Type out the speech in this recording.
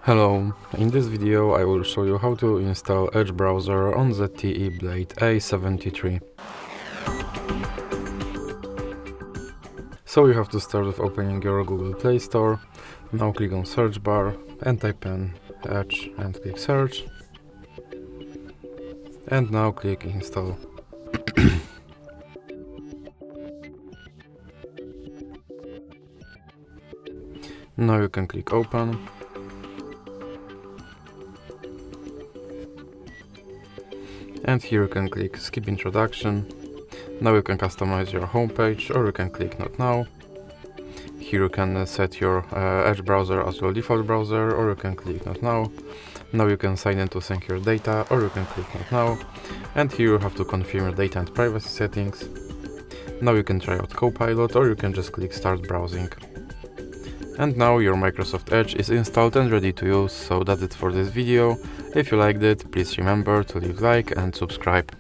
Hello, in this video I will show you how to install Edge browser on ZTE Blade A73. So you have to start with opening your Google Play Store. Now click on search bar and type in Edge and click search. And now click install. Now you can click open. And here you can click skip introduction. Now you can customize your homepage, or you can click not now. Here you can set your Edge browser as your default browser, or you can click not now. Now you can sign in to sync your data, or you can click not now. And here you have to confirm your data and privacy settings. Now you can try out Copilot, or you can just click start browsing. And now your Microsoft Edge is installed and ready to use, so that's it for this video. If you liked it, please remember to leave a like and subscribe.